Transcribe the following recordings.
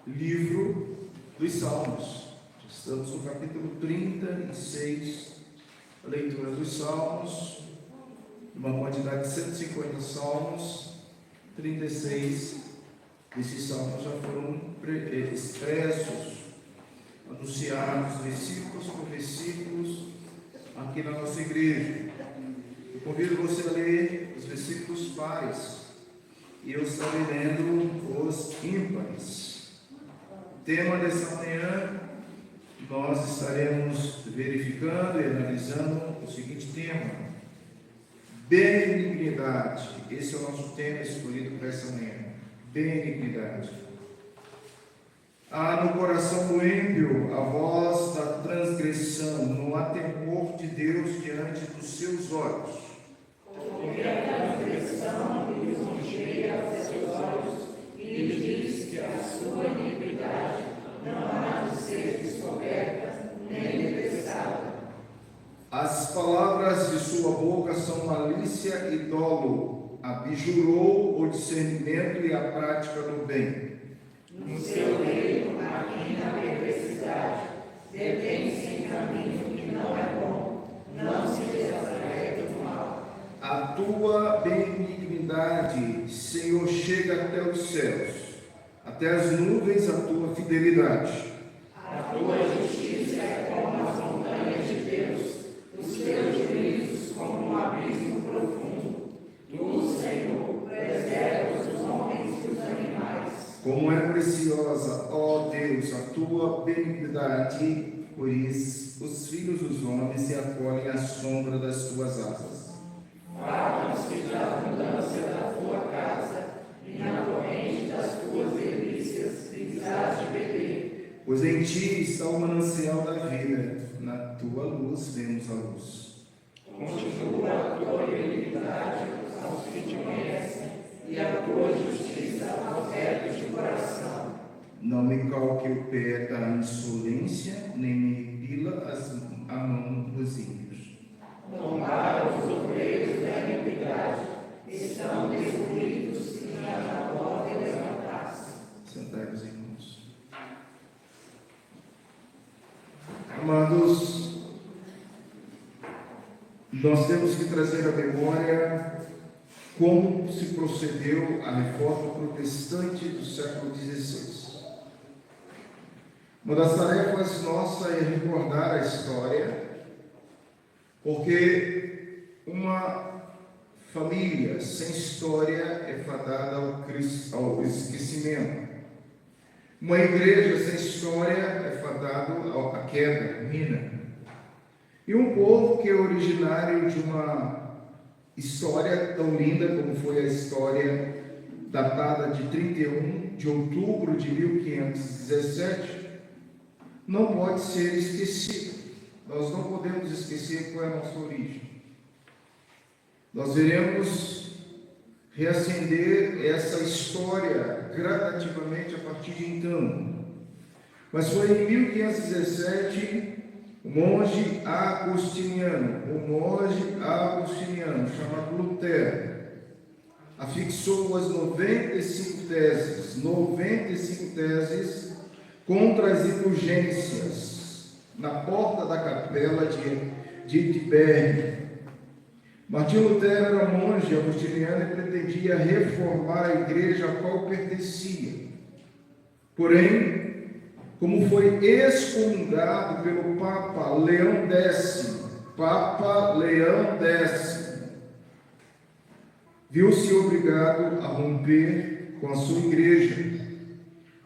livro dos Salmos. Estamos no capítulo 36, a leitura dos Salmos, uma quantidade de 150 salmos. 36 desses salmos já foram expressos, anunciados, versículos por versículos, aqui na nossa igreja. Eu convido você a ler os versículos pares e eu estarei lendo os ímpares. O tema dessa manhã, nós estaremos verificando e analisando o seguinte tema: benignidade. Esse é o nosso tema escolhido para essa manhã. Benignidade. Há no coração do ímpio a voz da transgressão, não há temor de Deus diante dos seus olhos. Porque a transgressão lhe lisonjeia aos seus olhos e lhe diz que a sua iniquidade não há de ser descoberta nem detestada. As palavras de sua boca são malícia e dolo, abjurou o discernimento e a prática do bem. No seu leito maquina a perversidade, detém-se em caminho que não é bom, não se desatreve do mal. A tua benignidade, Senhor, chega até os céus, até as nuvens a tua fidelidade. A tua justiça é como as montanhas de Deus, os teus juízos como um abismo profundo. Tu, Senhor, preservas os homens e os animais. Como é preciosa, ó Deus, a tua benignidade, por isso os filhos dos homens se acolhem à sombra das tuas asas. Fartam-se da abundância da tua casa, e na corrente das tuas delícias lhes hás de beber. Pois em ti está o manancial da vida, na tua luz vemos a luz. Continua a tua benignidade aos que te conhecem, e a tua justiça aos retos de coração. Não me calque o pé da insolência, nem me pila a mão dos ímpios. Tombaram os obreiros da iniquidade, estão destruídos e já não podem levantar-se. Sentai-vos, irmãos. Amados, nós temos que trazer à memória como se procedeu a reforma protestante do século XVI. Uma das tarefas nossas é recordar a história, porque uma família sem história é fadada ao esquecimento. Uma igreja sem história é fadada à queda, ruína. E um povo que é originário de uma história tão linda como foi a história datada de 31 de outubro de 1517, não pode ser esquecido. Nós não podemos esquecer qual é a nossa origem. Nós iremos reacender essa história gradativamente a partir de então. Mas foi em 1517, o monge agostiniano chamado Lutero, afixou as 95 teses contra as indulgências na porta da capela de Wittenberg. Martinho Lutero era monge agostiniano e pretendia reformar a igreja a qual pertencia. Porém, como foi excomungado pelo Papa Leão X, viu-se obrigado a romper com a sua igreja,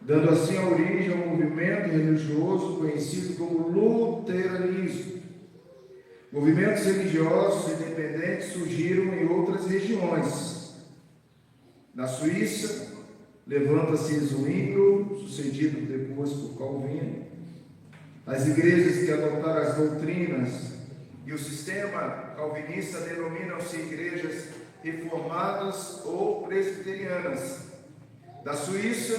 dando assim a origem ao movimento religioso conhecido como luteranismo. Movimentos religiosos independentes surgiram em outras regiões. Na Suíça, levanta-se Zwinglio, sucedido depois por Calvino. As igrejas que adotaram as doutrinas e o sistema calvinista denominam-se igrejas reformadas ou presbiterianas. Da Suíça,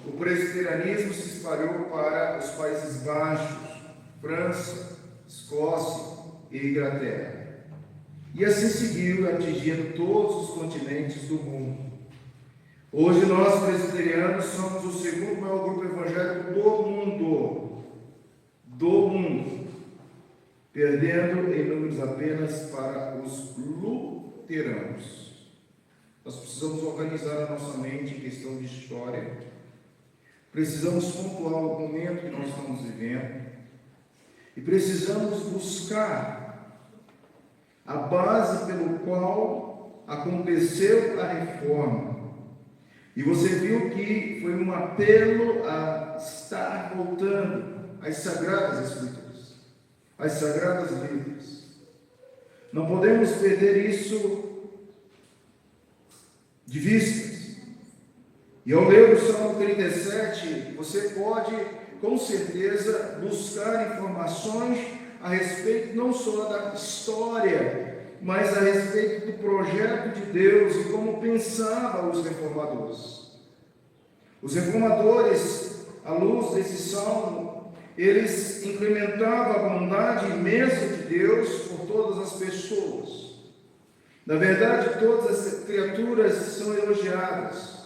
o presbiterianismo se espalhou para os Países Baixos, França, Escócia e Inglaterra. E assim seguiu, atingindo todos os continentes do mundo. Hoje nós, presbiterianos, somos o segundo maior grupo perdendo em números apenas para os luteranos. Nós precisamos organizar a nossa mente em questão de história. Precisamos pontuar o momento que nós estamos vivendo. E precisamos buscar a base pelo qual aconteceu a reforma. E você viu que foi um apelo a estar voltando às Sagradas Escrituras, às Sagradas Letras. Não podemos perder isso de vista. E ao ler o Salmo 37, você pode, com certeza, buscar informações a respeito não só da história, mas a respeito do projeto de Deus e como pensavam os reformadores. Os reformadores, à luz desse salmo, eles incrementavam a bondade imensa de Deus por todas as pessoas. Na verdade, todas as criaturas são elogiadas.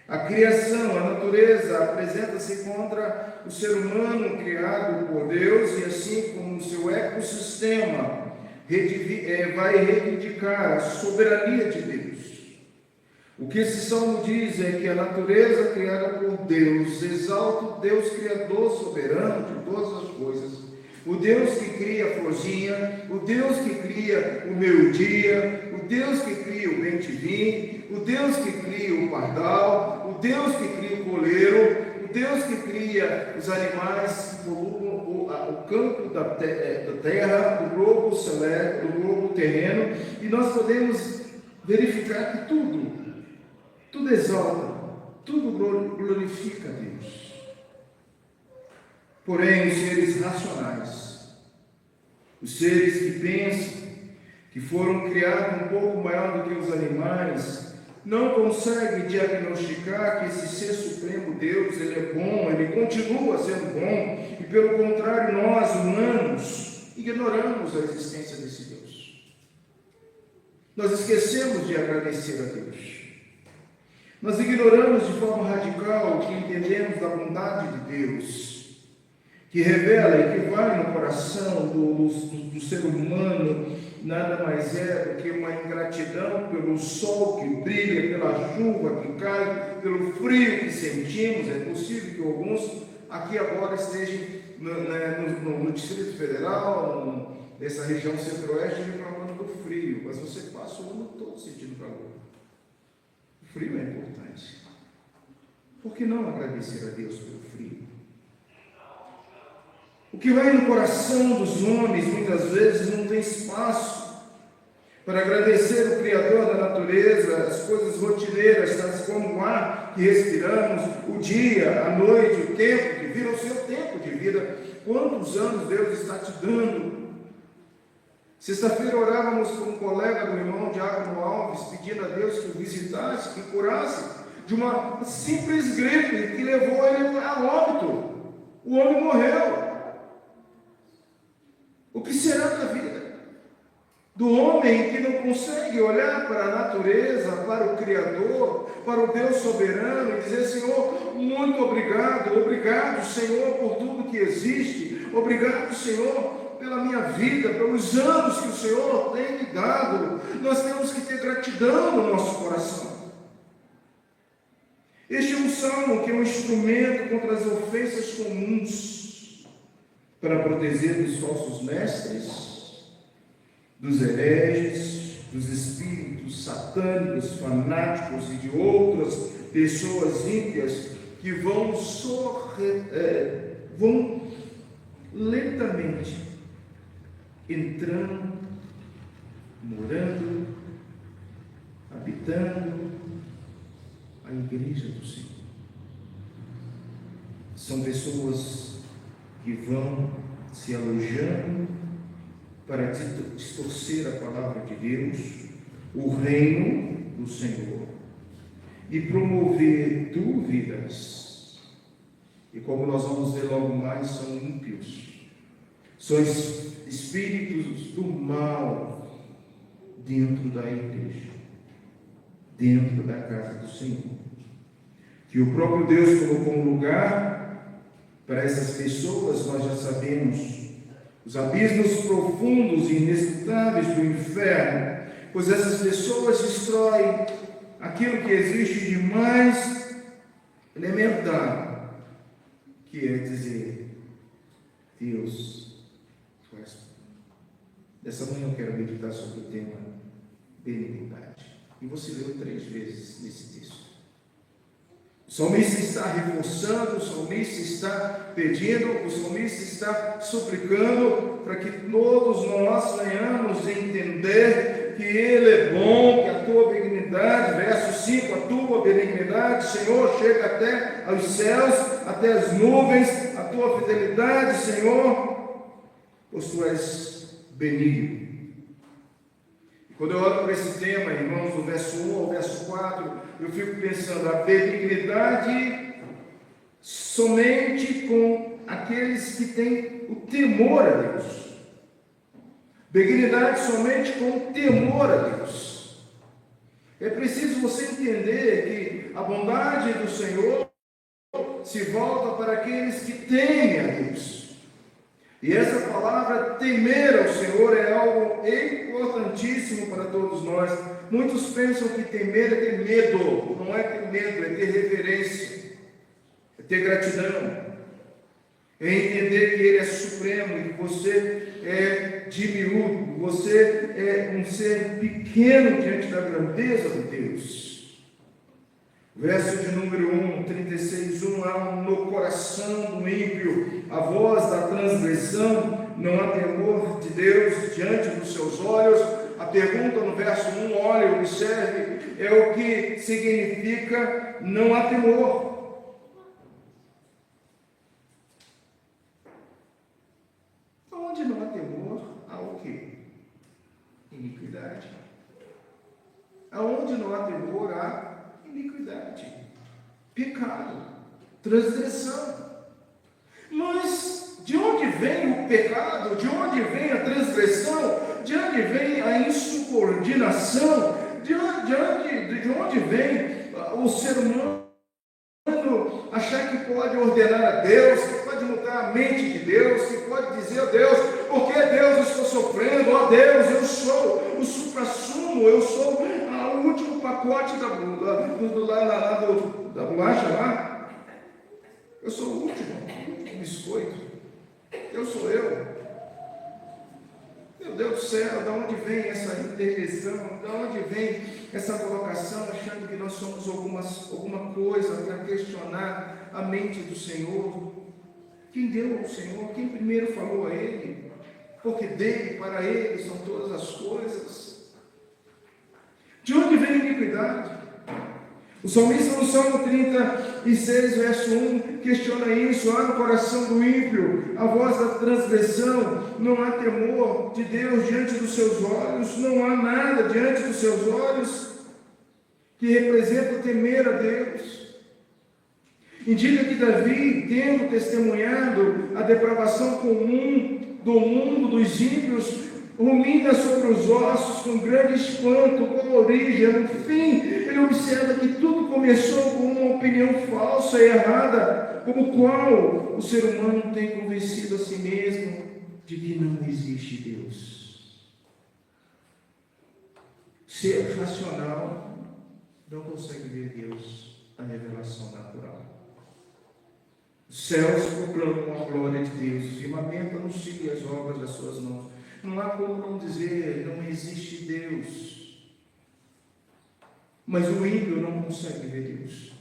A criação, a natureza, apresenta-se contra o ser humano criado por Deus e assim como o seu ecossistema vai reivindicar a soberania de Deus. O que esse salmo diz é que a natureza criada por Deus exalta o Deus Criador soberano de todas as coisas, o Deus que cria a florzinha, o Deus que cria o meio-dia, o Deus que cria o bem-te-vim, o Deus que cria o pardal, o Deus que cria o coleiro, o Deus que cria os animais que polui o campo da terra, o globo celeste, o globo terreno, e nós podemos verificar que tudo exalta, tudo glorifica a Deus. Porém, os seres racionais, os seres que pensam, que foram criados um pouco maior do que os animais, não conseguem diagnosticar que esse ser supremo Deus, ele é bom, ele continua sendo bom, e pelo contrário, nós, humanos, ignoramos a existência desse Deus. Nós esquecemos de agradecer a Deus. Nós ignoramos de forma radical o que entendemos da bondade de Deus, que revela e que vai no coração do ser humano, nada mais é do que uma ingratidão pelo sol que brilha, pela chuva que cai, pelo frio que sentimos. É possível que alguns aqui agora estejam no Distrito Federal, nessa região centro-oeste, reclamando do frio, mas você passa o ano todo sentindo calor. O frio é importante. Por que não agradecer a Deus pelo frio? O que vai no coração dos homens, muitas vezes, não tem espaço para agradecer o Criador da natureza, as coisas rotineiras, tais como o ar que respiramos, o dia, a noite, o tempo que vira, o seu tempo de vida. Quantos anos Deus está te dando? Sexta-feira orávamos com um colega do irmão Diácono Alves, pedindo a Deus que o visitasse, que curasse de uma simples gripe que levou ele a óbito. O homem morreu. O que será da vida do homem que não consegue olhar para a natureza, para o Criador, para o Deus soberano e dizer: Senhor, muito obrigado, obrigado, Senhor, por tudo que existe, obrigado, Senhor, pela minha vida, pelos anos que o Senhor tem me dado. Nós temos que ter gratidão no nosso coração. Este é um salmo que é um instrumento contra as ofensas comuns, para proteger dos falsos mestres, dos hereges, dos espíritos satânicos, fanáticos e de outras pessoas ímpias que vão lentamente entrando, morando, habitando a igreja do Senhor. São pessoas que vão se alojando para distorcer a palavra de Deus, o reino do Senhor, e promover dúvidas. E como nós vamos ver logo mais, são ímpios, são espíritos do mal dentro da igreja, dentro da casa do Senhor, que o próprio Deus colocou um lugar para essas pessoas. Nós já sabemos os abismos profundos e inescrutáveis do inferno, pois essas pessoas destroem aquilo que existe de mais elementar, que é dizer: Deus, tu és bom. Dessa manhã eu quero meditar sobre o tema benignidade. E você leu 3 vezes nesse texto. O salmista está reforçando, o salmista está pedindo, o salmista está suplicando para que todos nós venhamos entender que Ele é bom, que a tua benignidade, verso 5, a tua benignidade, Senhor, chega até aos céus, até as nuvens, a tua fidelidade, Senhor, pois tu és benigno. Quando eu olho para esse tema, irmãos, do verso 1 ao verso 4, eu fico pensando, a benignidade somente com aqueles que têm o temor a Deus. Benignidade somente com o temor a Deus. É preciso você entender que a bondade do Senhor se volta para aqueles que temem a Deus. E essa palavra, temer ao Senhor, é algo importantíssimo para todos nós. Muitos pensam que temer é ter medo. Não é ter medo, é ter reverência, é ter gratidão, é entender que Ele é supremo e que você é diminuto, você é um ser pequeno diante da grandeza de Deus. Verso de número 1, 36:1, há no coração do ímpio a voz da transgressão, não há temor de Deus diante dos seus olhos. A pergunta no verso 1, olha, observe, é o que significa não há temor. Onde não há temor, há o quê? Iniquidade. Aonde não há temor, há iniquidade, pecado, transgressão. Mas de onde vem o pecado? De onde vem a transgressão? De onde vem a insubordinação? De onde vem o ser humano achar que pode ordenar a Deus, que pode mudar a mente de Deus, que pode dizer a Deus, porque Deus eu estou sofrendo, ó Deus, eu sou o suprassumo, eu sou o último pacote da bolacha lá, eu sou o último biscoito, eu sou eu. Meu Deus do céu, de onde vem essa intervenção, de onde vem essa colocação, achando que nós somos alguma coisa para questionar a mente do Senhor? Quem deu ao Senhor? Quem primeiro falou a Ele? Porque dele, para Ele, são todas as coisas. De onde vem a iniquidade? O salmista no Salmo 36, verso 1, questiona isso. Há no coração do ímpio a voz da transgressão, não há temor de Deus diante dos seus olhos, não há nada diante dos seus olhos que representa temer a Deus. Indica que Davi, tendo testemunhado a depravação comum do mundo dos ímpios, rumina sobre os ossos com grande espanto, com origem. No fim, ele observa que tudo começou com uma opinião falsa e errada, como qual o ser humano tem convencido a si mesmo de que não existe Deus. Ser racional não consegue ver Deus na revelação natural. Os céus proclamam a glória de Deus, o firmamento anuncia as obras das suas mãos. Não há como não dizer, não existe Deus. Mas o ímpio não consegue ver Deus.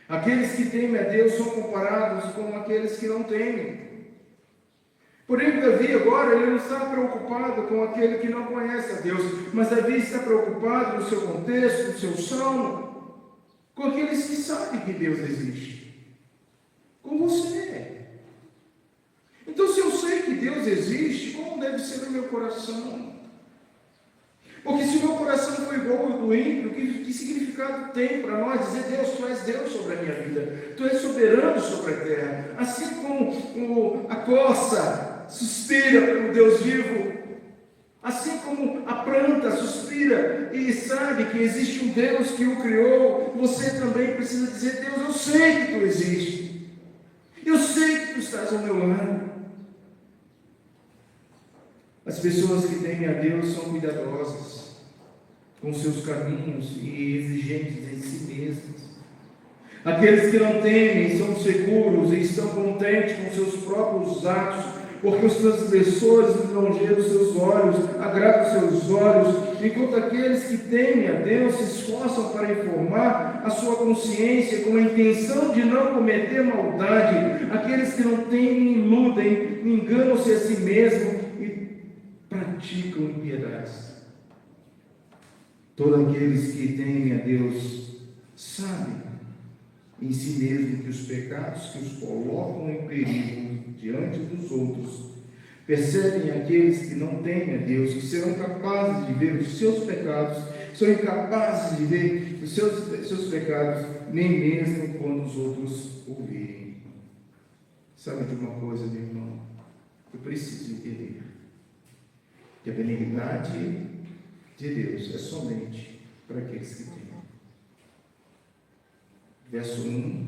Aqueles que temem a Deus são comparados com aqueles que não temem. Porém, Davi agora, ele não está preocupado com aquele que não conhece a Deus, mas Davi está preocupado no seu contexto, no seu salmo, com aqueles que sabem que Deus existe. Com você. Então, se eu sei que Deus existe, como deve ser o meu coração? Porque se o meu coração for igual ao do ímpio, que significado tem para nós dizer, Deus, tu és Deus sobre a minha vida, tu és soberano sobre a terra, assim como a corça suspira pelo Deus vivo, assim como a planta suspira e sabe que existe um Deus que o criou, você também precisa dizer, Deus, eu sei que tu existes, eu sei que tu estás ao meu lado. As pessoas que temem a Deus são cuidadosas com seus caminhos e exigentes em si mesmas. Aqueles que não temem são seguros e estão contentes com seus próprios atos, porque os transgressores lisonjeiam seus olhos, agradam seus olhos, enquanto aqueles que temem a Deus se esforçam para informar a sua consciência com a intenção de não cometer maldade. Aqueles que não temem iludem, enganam-se a si mesmos e praticam impiedades. Todos aqueles que temem a Deus sabem em si mesmo que os pecados que os colocam em perigo diante dos outros percebem aqueles que não temem a Deus, que serão capazes de ver os seus pecados, são incapazes de ver os seus pecados, nem mesmo quando os outros ouvirem. Sabe de uma coisa, meu irmão? Eu preciso entender que a benignidade de Deus é somente para aqueles que temem. Verso 1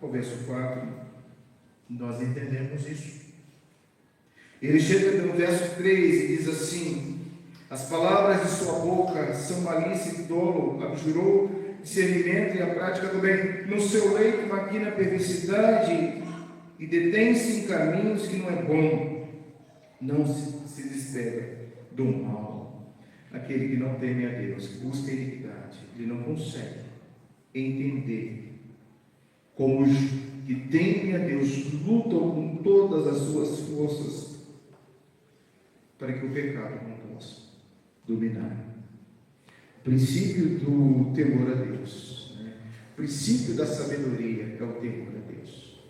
ao verso 4, nós entendemos isso. Ele chega no verso 3 e diz assim: as palavras de sua boca são malícia e dolo, abjurou discernimento e a prática do bem. No seu leito maquina perversidade e detém-se em caminhos que não é bom. Não se despega do mal. Aquele que não teme a Deus, que busca a iniquidade, ele não consegue entender como os que temem a Deus lutam com todas as suas forças para que o pecado não possa dominar. O princípio do temor a Deus, o princípio da sabedoria é o temor a Deus.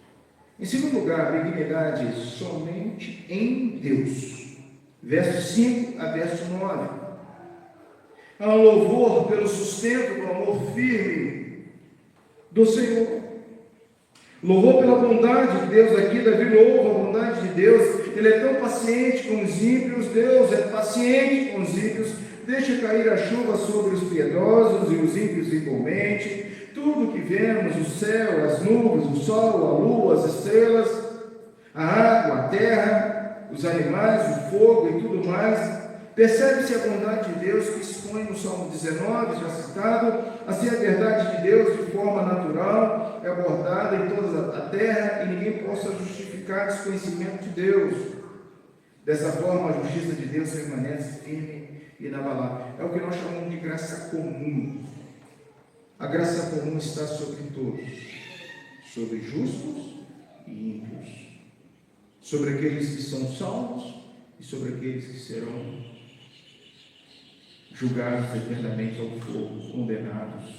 Em segundo lugar, a benignidade somente em Deus. Verso 5 a verso 9. Há um louvor pelo sustento do amor firme do Senhor. Louvor pela bondade de Deus. Aqui Davi louva a bondade de Deus. Ele é tão paciente com os ímpios. Deus é paciente com os ímpios. Deixa cair a chuva sobre os piedosos e os ímpios igualmente. Tudo que vemos, o céu, as nuvens, o sol, a lua, as estrelas, a água, a terra, os animais, o fogo e tudo mais, percebe-se a bondade de Deus que expõe no Salmo 19, já citado. Assim a verdade de Deus de forma natural é abordada em toda a terra e ninguém possa justificar desconhecimento de Deus. Dessa forma a justiça de Deus permanece firme e inabalável. É o que nós chamamos de graça comum. A graça comum está sobre todos, sobre justos e ímpios, sobre aqueles que são salvos e sobre aqueles que serão julgados eternamente ao fogo, condenados.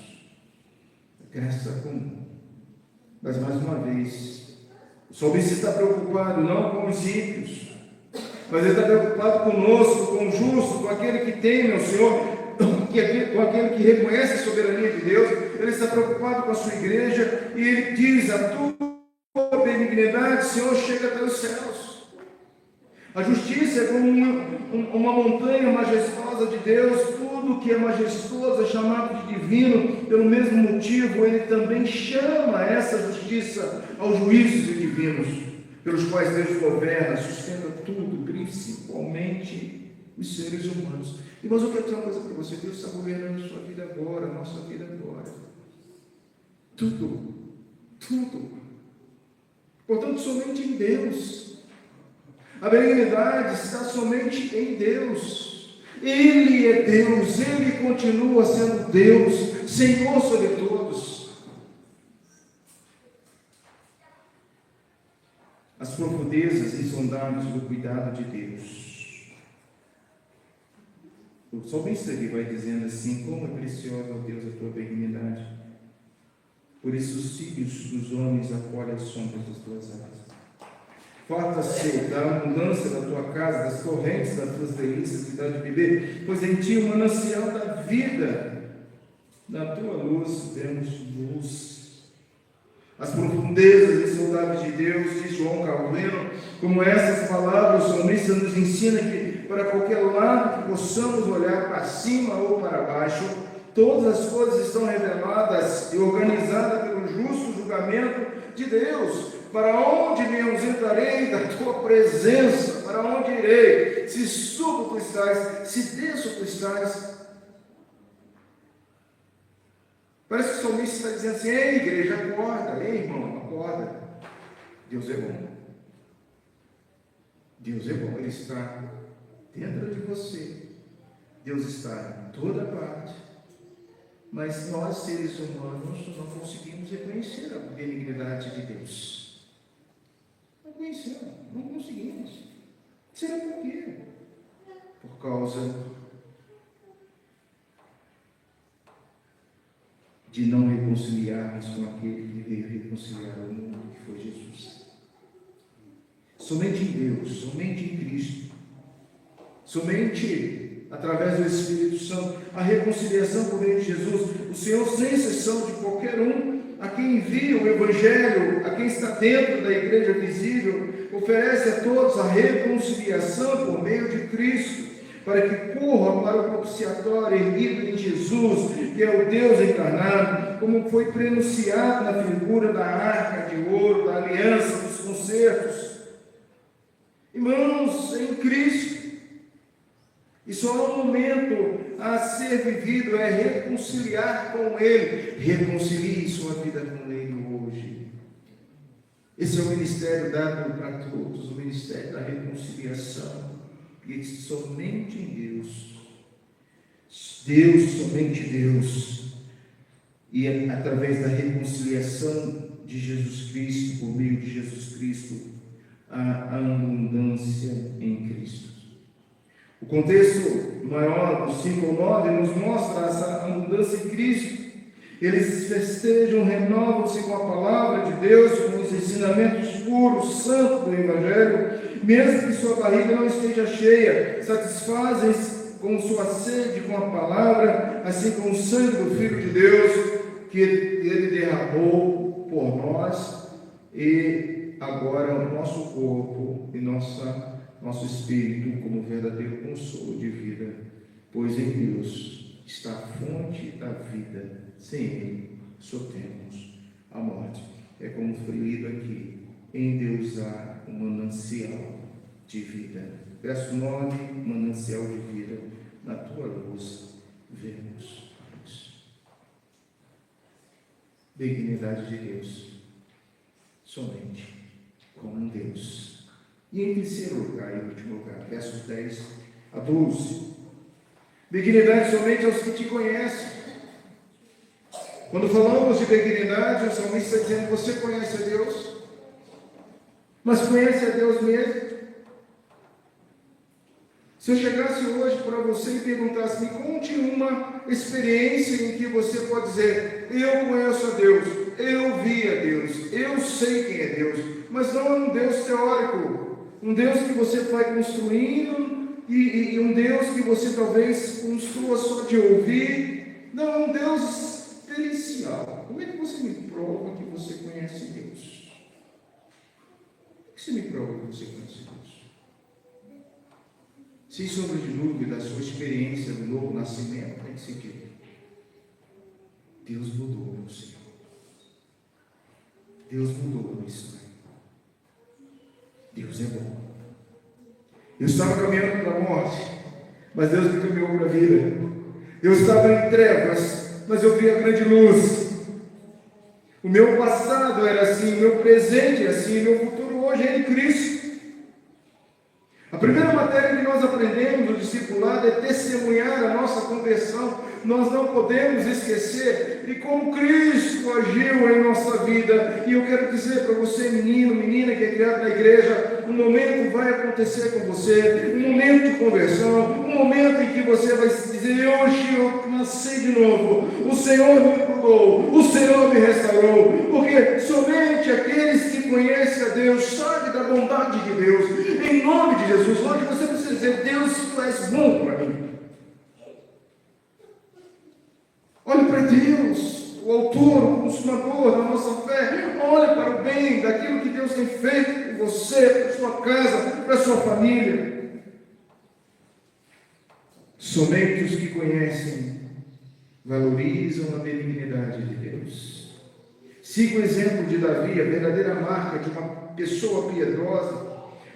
Graça comum. Mas mais uma vez, o salmista está preocupado não com os ímpios, mas ele está preocupado conosco, com o justo, com aquele que teme ao Senhor, com aquele que reconhece a soberania de Deus. Ele está preocupado com a sua igreja e ele diz: a tua benignidade, Senhor, chega até os céus. A justiça é como uma montanha majestosa de Deus. Tudo que é majestoso é chamado de divino. Pelo mesmo motivo, ele também chama essa justiça aos juízos divinos, pelos quais Deus governa, sustenta tudo, principalmente os seres humanos. Irmãos, eu quero dizer uma coisa para você: Deus está governando a sua vida agora, a nossa vida agora. Tudo. Portanto, somente em Deus. A benignidade está somente em Deus. Ele é Deus, Ele continua sendo Deus, Senhor sobre todos. As profundezas insondáveis do cuidado de Deus. O salmista aqui vai dizendo assim: como é preciosa, ó Deus, a tua benignidade. Por isso os filhos dos homens acolhem as sombras das tuas asas. Farta-se da abundância da tua casa, das correntes das tuas delícias que dá de beber, pois em ti o manancial da vida, na tua luz vemos luz. As profundezas insondáveis de Deus, diz João Calvino, como essas palavras, o salmista nos ensina que para qualquer lado que possamos olhar, para cima ou para baixo, todas as coisas estão reveladas e organizadas pelo justo julgamento de Deus. Para onde me ausentarei da tua presença? Para onde irei? Se subo tu estás, se desço tu estás. Parece que o salmista está dizendo assim: ei, igreja, acorda, ei, irmão, acorda. Deus é bom. Deus é bom, Ele está dentro de você. Deus está em toda parte. Mas nós, seres humanos, não conseguimos reconhecer a benignidade de Deus. Não conhecemos, não conseguimos. Será por quê? Por causa de não reconciliarmos com aquele que veio reconciliar o mundo, que foi Jesus. Somente em Deus, somente em Cristo, somente através do Espírito Santo, a reconciliação por meio de Jesus, o Senhor, sem exceção de qualquer um, a quem envia o Evangelho, a quem está dentro da igreja visível, oferece a todos a reconciliação por meio de Cristo, para que corra para o propiciatório erguido em Jesus, que é o Deus encarnado, como foi prenunciado na figura da arca de ouro, da aliança, dos concertos. Irmãos, em Cristo, e só há um momento a ser vivido é reconciliar com Ele. Reconcilie sua vida com Ele hoje. Esse é o ministério dado para todos, o ministério da reconciliação. E somente em Deus, somente Deus, e através da reconciliação de Jesus Cristo, por meio de Jesus Cristo, a abundância em Cristo. O contexto maior do 5 ao 9 nos mostra essa abundância em Cristo. Eles festejam, renovam-se com a palavra de Deus, com os ensinamentos puros, santos do Evangelho, mesmo que sua barriga não esteja cheia, satisfazem-se com sua sede com a palavra, assim como o sangue do Filho de Deus, que Ele derramou por nós, e agora o nosso corpo e nosso espírito como verdadeiro consolo de vida, pois em Deus está a fonte da vida. Sem Ele só temos a morte. É como foi lido aqui: em Deus há um manancial de vida. Verso 9: manancial de vida, na tua luz vemos luz. Benignidade de Deus, somente com um Deus. E em terceiro lugar, e último lugar, versos 10 a 12: benignidade somente aos que te conhecem. Quando falamos de benignidade, o salmista está dizendo: você conhece a Deus? Mas conhece a Deus mesmo? Se eu chegasse hoje para você e perguntasse: me conte uma experiência em que você pode dizer: eu conheço a Deus, eu vi a Deus, eu sei quem é Deus, mas não é um Deus teórico, um Deus que você vai construindo e um Deus que você talvez construa só de ouvir. Não, é um Deus experiencial. Como é que você me prova que você conhece Deus? Como é que você me prova que você conhece Deus? Sem sombra de dúvida, a sua experiência do novo nascimento tem que ser que Deus mudou você. Deus mudou a história. Deus é bom. Eu estava caminhando para a morte, mas Deus me caminhou para a vida. Eu estava em trevas, mas eu vi a grande luz. O meu passado era assim, o meu presente é assim, o meu futuro hoje é em Cristo. A primeira matéria que nós aprendemos no discipulado é testemunhar a nossa conversão. Nós não podemos esquecer de como Cristo agiu em nossa vida. E eu quero dizer para você, menino, menina que é criado na igreja, um momento vai acontecer com você, um momento de conversão, um momento em que você vai dizer: hoje eu nasci de novo, o Senhor me curou, o Senhor me restaurou. Porque somente aqueles que conhecem a Deus sabem da bondade de Deus. Em nome de Jesus, hoje você precisa dizer: Deus, tu és bom para mim. Olhe para Deus, o autor, o consumador da nossa fé. Olhe para o bem daquilo que Deus tem feito por você, para sua casa, para sua família. Somente os que conhecem valorizam a benignidade de Deus. Siga o exemplo de Davi, a verdadeira marca de uma pessoa piedosa,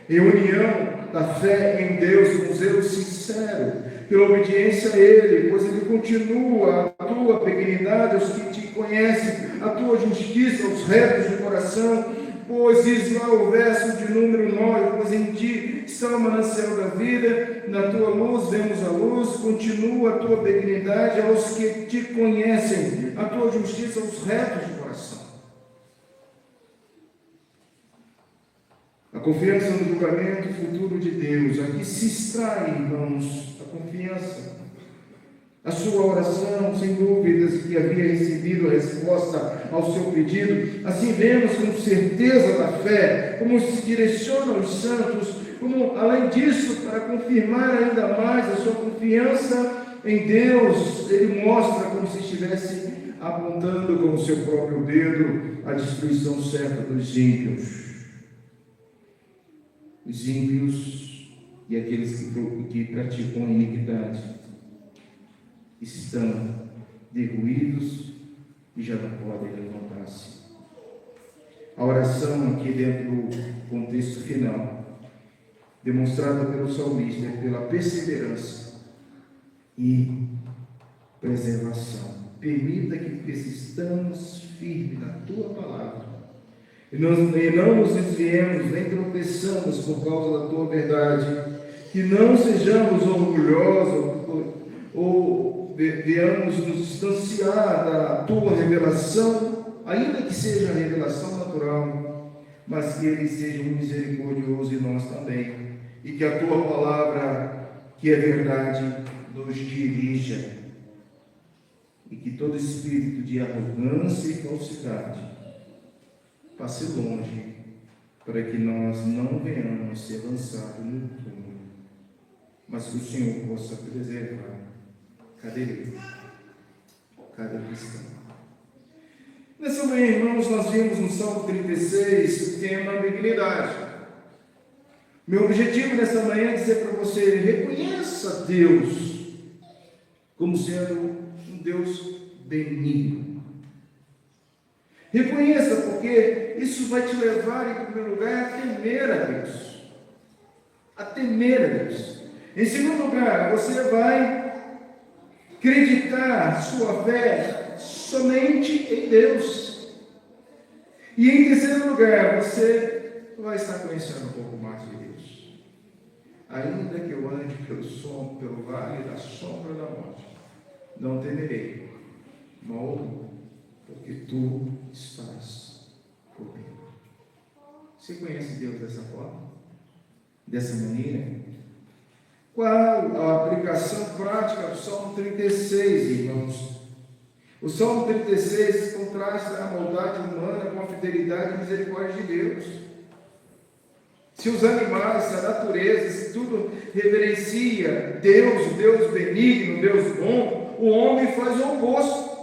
em união da fé em Deus, com zelo sincero, pela obediência a Ele, pois Ele continua a tua benignidade aos que te conhecem, a tua justiça aos retos de coração, pois diz lá o verso de número 9, pois em ti está o manancial da vida, na tua luz vemos a luz, continua a tua benignidade aos que te conhecem, a tua justiça aos retos de coração. A confiança no julgamento futuro de Deus, aqui se extrai, irmãos, a confiança. A sua oração, sem dúvidas, que havia recebido a resposta ao seu pedido, assim vemos com certeza da fé, como se direciona os santos, como, além disso, para confirmar ainda mais a sua confiança em Deus, ele mostra como se estivesse apontando com o seu próprio dedo a destruição certa dos ímpios. Os ímpios e aqueles que praticam a iniquidade estão derruídos e já não podem levantar-se. A oração aqui dentro do contexto final, demonstrada pelo salmista, é pela perseverança e preservação. Permita que persistamos firmes na Tua palavra e não nos desviemos, nem tropeçamos por causa da Tua verdade, que não sejamos orgulhosos ou venhamos nos distanciar da Tua revelação, ainda que seja a revelação natural, mas que Ele seja um misericordioso e nós também, e que a Tua palavra, que é verdade, nos dirija, e que todo espírito de arrogância e falsidade passe longe, para que nós não venhamos ser lançados no túmulo, mas que o Senhor possa preservar cada igreja, cada cristão. Nessa manhã, irmãos, nós vimos no Salmo 36 o tema benignidade. Meu objetivo nessa manhã é dizer para você: reconheça Deus como sendo um Deus benigno. Reconheça, porque isso vai te levar, em primeiro lugar, a temer a Deus. A temer a Deus. Em segundo lugar, você vai acreditar sua fé somente em Deus. E em terceiro lugar, você vai estar conhecendo um pouco mais de Deus. Ainda que eu ande pelo vale da sombra da morte, não temerei, mal, porque tu estás comigo. Você conhece Deus dessa forma? Dessa maneira? Qual a aplicação prática do Salmo 36, irmãos? O Salmo 36 contrasta a maldade humana com a fidelidade e misericórdia de Deus. Se os animais, se a natureza, se tudo reverencia Deus, o Deus benigno, o Deus bom, o homem faz o oposto.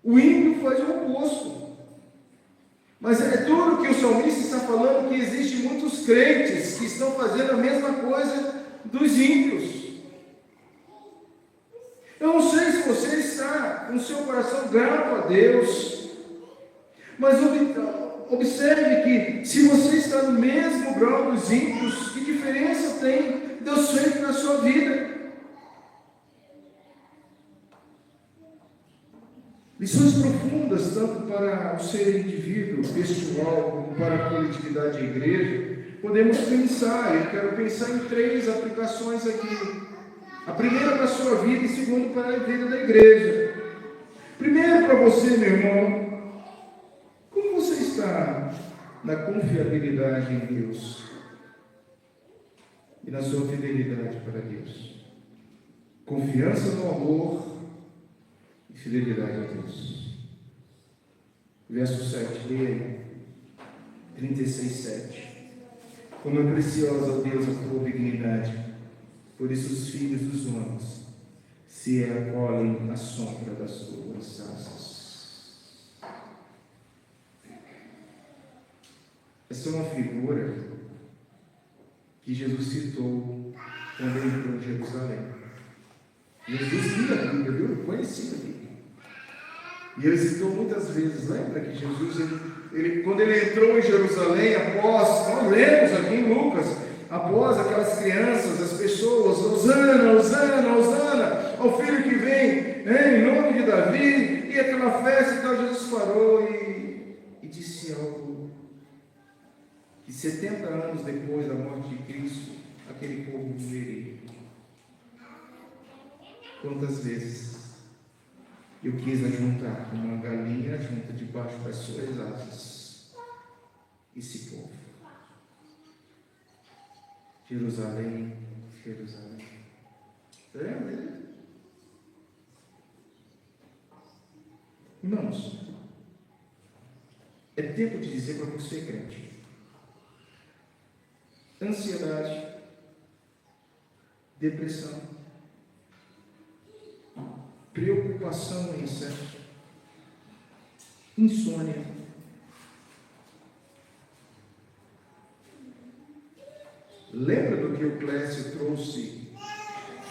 O ímpio faz o oposto. Mas é duro que o salmista está falando que existem muitos crentes que estão fazendo a mesma coisa dos ímpios. Eu não sei se você está com o seu coração grato a Deus, mas observe que se você está no mesmo grau dos ímpios, que diferença tem Deus feito na sua vida? Lições profundas, tanto para o ser indivíduo, pessoal, como para a coletividade da igreja, podemos pensar. Eu quero pensar em 3 aplicações aqui. A primeira para a sua vida e a segunda para a vida da igreja. Primeiro para você, meu irmão, como você está na confiabilidade em Deus e na sua fidelidade para Deus? Confiança no amor e fidelidade a Deus. Verso 7, leia 36:7. Como é preciosa, ó Deus, a tua benignidade, por isso os filhos dos homens se acolhem à sombra das tuas asas. Essa é uma figura que Jesus citou quando ele entrou em Jerusalém. Jesus lia a Bíblia, viu? Conhecia a Bíblia. E ele citou muitas vezes, lembra que Jesus, quando ele entrou em Jerusalém, nós lemos aqui em Lucas, após aquelas crianças, as pessoas, Hosana, Hosana, Hosana, ao filho que vem, em nome de Davi, e aquela festa e tal, Jesus parou e disse algo, que 70 anos depois da morte de Cristo, aquele povo viveria. Quantas vezes eu quis ajuntar como uma galinha junta debaixo das suas asas esse povo. Jerusalém, Jerusalém. Você lembra dele? Irmãos, é tempo de dizer para você, crente: ansiedade, depressão, preocupação em excesso, insônia, lembra do que o Clécio trouxe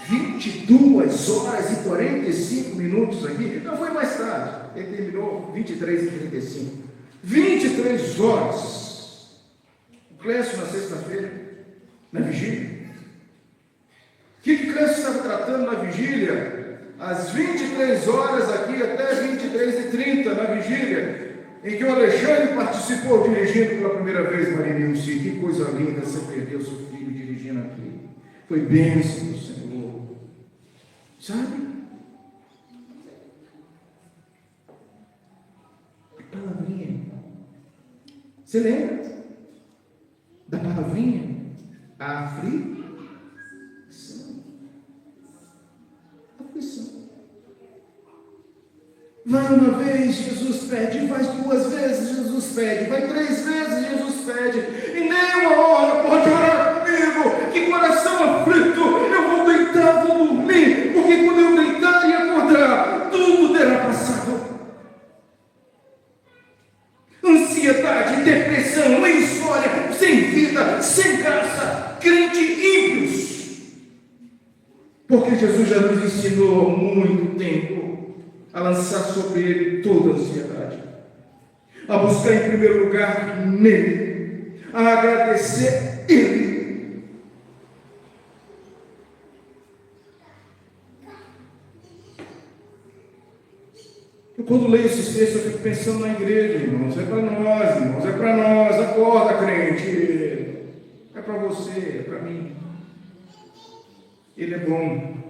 22 horas e 45 minutos aqui? Não, foi mais tarde, ele terminou 23 e 35, 23 horas. O Clécio na sexta-feira, na vigília. O que o Clécio estava tratando na vigília? Às 23 horas aqui até 23h30 na vigília, em que o Alexandre participou dirigindo pela primeira vez Marinilce. Que coisa linda, você perdeu seu filho dirigindo aqui. Foi bênção do Senhor. Sabe? Que palavrinha. Você lembra da palavrinha? Aflição. Vai uma vez, Jesus pede, vai duas vezes, Jesus pede, vai 3 vezes, Jesus pede, e nem uma hora pode orar comigo. Que coração aflito, eu vou deitar, vou dormir, porque quando eu deitar e acordar, tudo terá passado. Ansiedade, depressão, insônia, sem vida, sem graça, crente ímpios. Porque Jesus já nos ensinou há muito tempo a lançar sobre ele toda a ansiedade, a buscar em primeiro lugar nele, a agradecer ele. Eu, quando leio esses textos, eu fico pensando na igreja, irmãos. É para nós, irmãos, é para nós. Acorda, crente. É para você, é para mim. Ele é bom.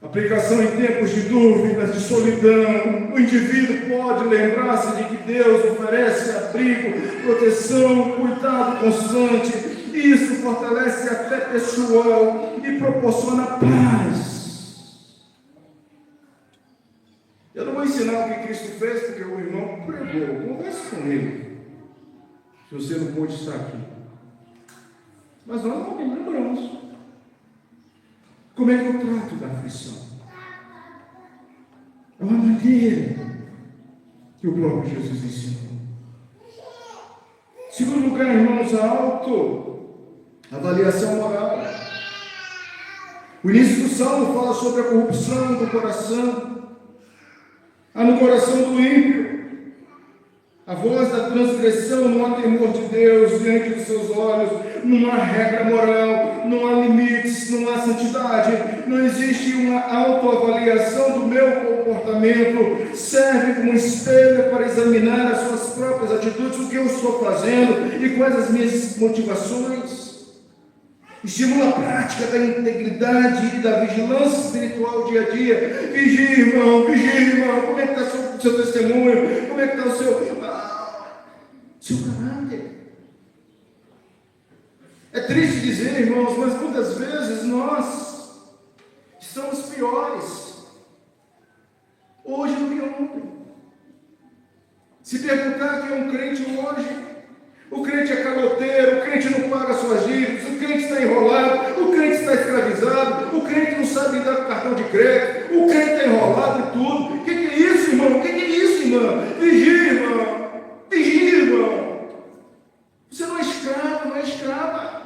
Aplicação em tempos de dúvidas, de solidão. O indivíduo pode lembrar-se de que Deus oferece abrigo, proteção, cuidado constante. Isso fortalece a fé pessoal e proporciona paz. Eu não vou ensinar o que Cristo fez, porque o irmão pregou. Converse com ele, se você não pôde estar aqui. Mas nós não lembramos. Como é que eu trato da aflição? É uma maneira que o próprio Jesus ensinou. Segundo lugar, irmãos, a autoavaliação moral. O início do Salmo fala sobre a corrupção do coração. Há no coração do ímpio a voz da transgressão, não há temor de Deus diante dos seus olhos, não há regra moral, não há limites, não há santidade, não existe uma autoavaliação do meu comportamento, serve como espelho para examinar as suas próprias atitudes, o que eu estou fazendo e quais as minhas motivações. Estimula a prática da integridade e da vigilância espiritual dia a dia. Vigia, irmão, como é que está o seu testemunho? Como é que está o seu caráter? É triste dizer, irmãos, mas muitas vezes nós estamos piores hoje do que ontem. Se perguntar quem é um crente hoje, o crente é caloteiro, o crente não paga suas dívidas, o crente está enrolado, o crente está escravizado, o crente não sabe lidar com cartão de crédito, o crente está enrolado e tudo. O que é isso, irmão? O que é isso, irmã? Vigia, irmão. Vigia, irmão. Você não é escravo, não é escrava.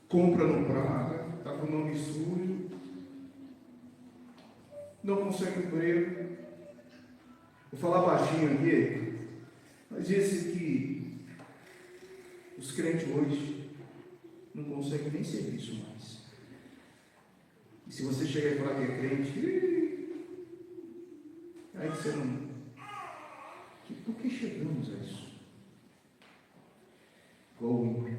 Compra não paga, está com mão não consegue emprego. Vou falar baixinho aqui, mas disse que os crentes hoje não conseguem nem serviço mais. E se você chegar e falar que é crente, aí você não... Por que chegamos a isso? Igual o ímpio.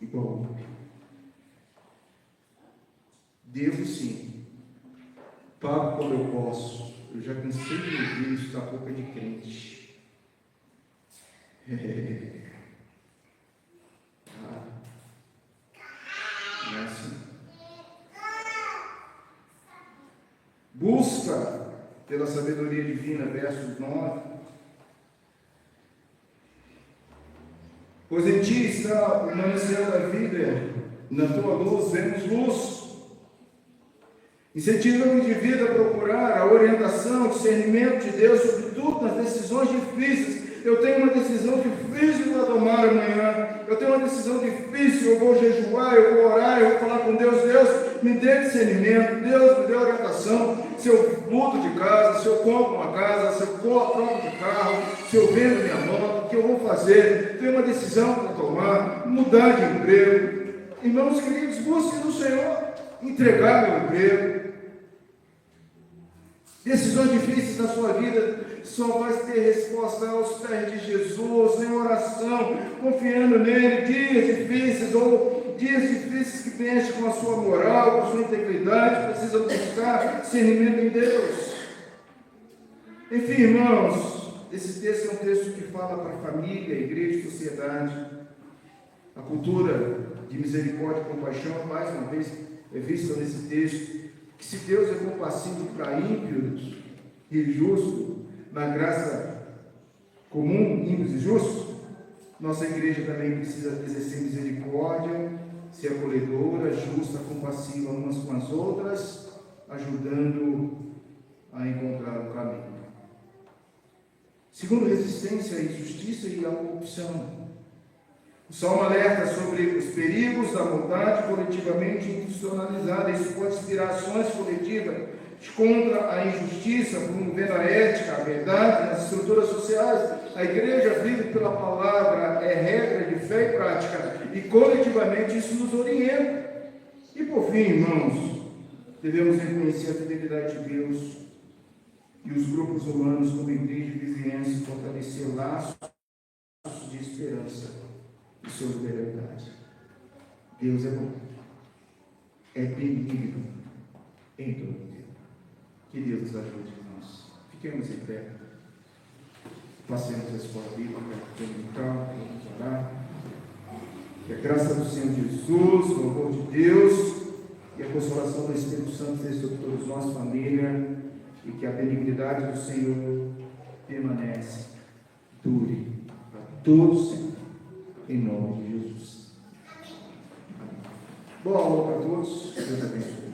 Igual o ímpio. Devo sim. Pago como eu posso. Eu já cansei de ouvir isso da boca de crente. Não é assim. Busca pela sabedoria divina, versos 9. Pois em ti está o manancial da vida, na tua luz vemos luz. Incentiva o indivíduo a procurar a orientação, o discernimento de Deus, sobretudo nas decisões difíceis. Eu tenho uma decisão difícil para tomar amanhã. Eu tenho uma decisão difícil. Eu vou jejuar, eu vou orar, eu vou falar com Deus. Deus, me dê discernimento. Deus, me dê orientação. Se eu mudo de casa, se eu compro uma casa, se eu troco de carro, se eu vendo minha moto, o que eu vou fazer? Eu tenho uma decisão para tomar. Mudar de emprego. Irmãos queridos, busquem no Senhor. Entregar meu emprego. Decisões difíceis na sua vida só vai ter resposta aos pés de Jesus, em oração, confiando nele. Dias difíceis que mexem com a sua moral, com a sua integridade, precisam buscar discernimento em Deus. Enfim, irmãos, esse texto é um texto que fala para a família, a igreja e a sociedade. A cultura de misericórdia e compaixão, mais uma vez, é vista nesse texto. Que se Deus é compassivo para ímpios e justos, na graça comum, ímpios e justos, nossa igreja também precisa exercer misericórdia, ser acolhedora, justa, compassiva umas com as outras, ajudando a encontrar o caminho. Segundo, resistência à injustiça e à corrupção. O Salmo alerta sobre os perigos da maldade coletivamente institucionalizada. Isso pode inspirar ações coletivas contra a injustiça, promovendo a ética, a verdade nas estruturas sociais. A igreja vive pela palavra, é regra de fé e prática, e coletivamente isso nos orienta. E por fim, irmãos, devemos reconhecer a fidelidade de Deus e os grupos humanos como igreja de vizinhança, fortalecer laços de esperança e solidariedade. Deus é bom, é benigno em todo o tempo. Que Deus nos ajude, irmãos. Fiquemos em pé. Passemos a escola bíblica dominical, vamos orar. Que a graça do Senhor Jesus, o amor de Deus e a consolação do Espírito Santo esteja sobre todos nós, família, e que a benignidade do Senhor permanece, dure para todos sempre. Em nome de Jesus. Boa aula para todos. Deus abençoe.